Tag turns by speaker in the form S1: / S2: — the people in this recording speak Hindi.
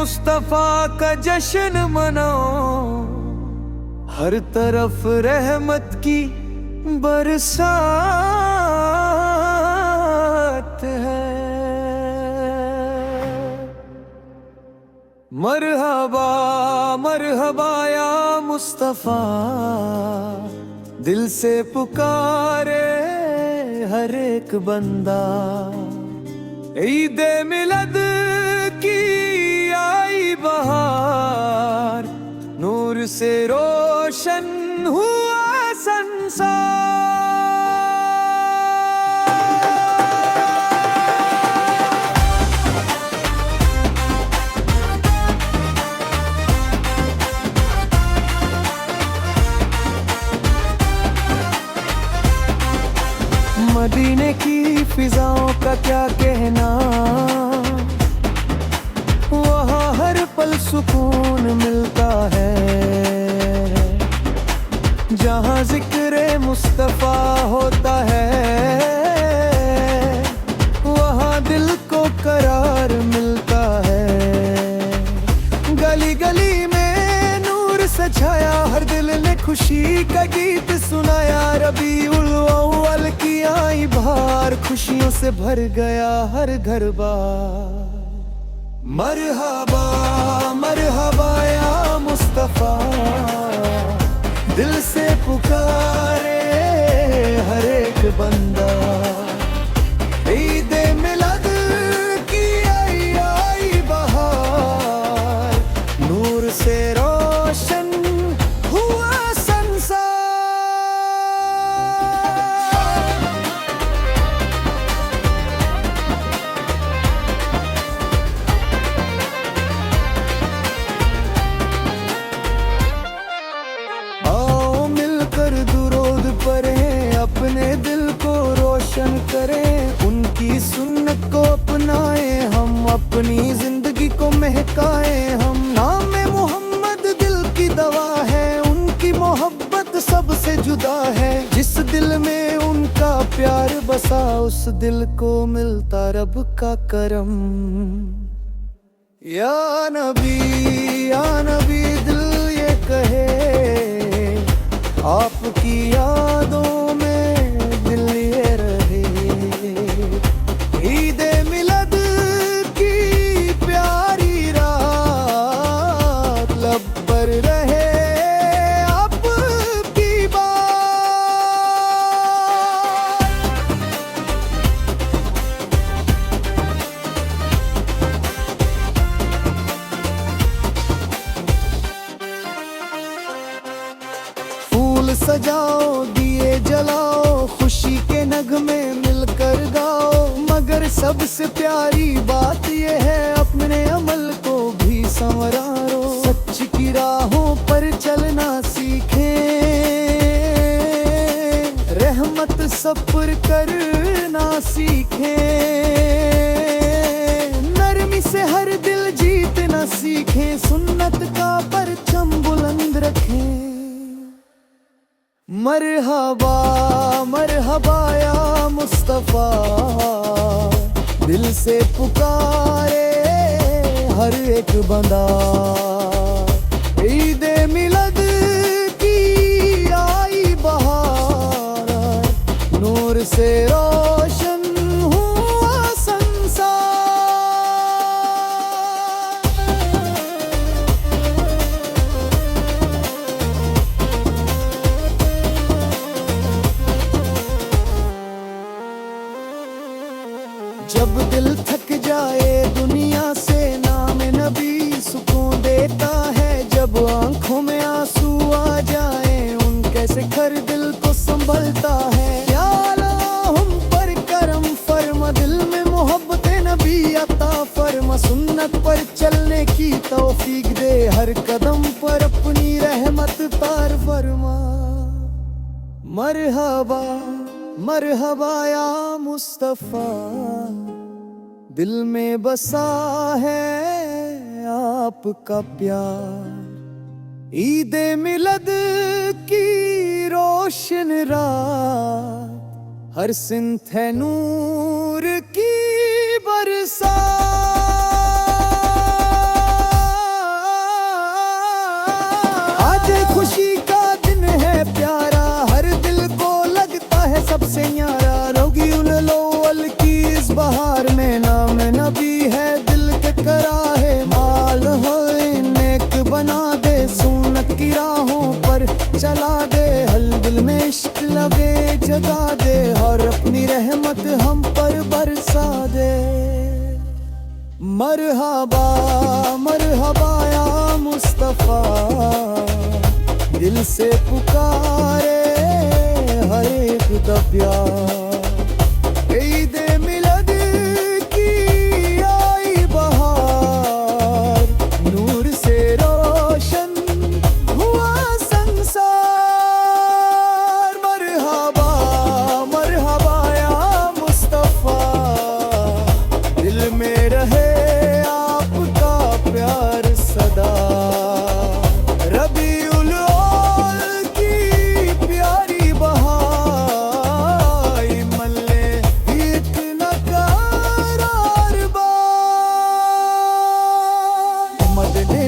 S1: मुस्तफा का जश्न मनाओ, हर तरफ रहमत की बरसात है। मरहबा मरहबा या मुस्तफा, दिल से पुकारे हर एक बंदा। ईद मिलद की आई बहार, नूर से रोशन हुआ संसार। मदीने की फिजाओं का क्या कहना, वहाँ हर पल सुकून मिलता है। जहाँ जिक्रे मुस्तफा होता है, वहाँ दिल को करार मिलता है। गली गली में नूर से छाया, हर दिल ने खुशी का गीत सुनाया। रबीउल अव्वल की आई बहार, खुशियों से भर गया हर घर बार। मरहबा मरहबा या मुस्तफा, दिल से पुकारे हर एक बंदा। ईद मिलाद की आई बहार, नूर से रोशन हुआ संसार। अपने दिल को रोशन करें, उनकी सुन्नत को अपनाएं, हम अपनी जिंदगी को महकाएं। हम नाम मोहम्मद दिल की दवा है, उनकी मोहब्बत सबसे जुदा है। जिस दिल में उनका प्यार बसा, उस दिल को मिलता रब का करम। या नबी दिल ये कहे, आपकी यादों में दिल ये रहे। ईद मिलद की प्यारी रात, लब पर रहे आपकी बात। फूल सजाओ, दिए जलाओ, खुशी के नगमे मिलकर गाओ। मगर सबसे प्यारी बात यह है, अपने अमल को भी संवारो। सच की राहों पर चलना सीखें, रहमत सब्र करना सीखें। नरमी से हर दिल जीतना सीखें, सुन्नत का परचम बुलंद रखें। मरहबा मरहबा या मुस्तफा, दिल से पुकारे हर एक बंदा। ईद मिलद की आई बहार, नूर से रोशन हुआ संसार। जब दिल थक जाए दुनिया से, नाम नबी सुकून देता है। जब आंखों में आंसू आ जाए, उनके सिखर दिल को संभलता है। या अल्लाह हम पर करम फरमा, दिल में मोहब्बत नबी अता फरमा। सुन्नत पर चलने की तौफीक दे, हर कदम पर अपनी रहमत तार फरमा। मरहबा मरहबा या मुस्तफा, दिल में बसा है आपका प्यार। ईद मिलद की रोशन रात, हर सिंथ है नूर की बरसात। मरहबा मरहबा या मुस्तफा, दिल से पुकारे हर एक दा प्यार। ईद मिलाद की आई बहार, नूर से रोशन हुआ संसार। मरहबा या मुस्तफा, दिल में रहे आपका प्यार सदा। रबीउल अव्वल की प्यारी बहार, मल्ले इतना करार बार। मदने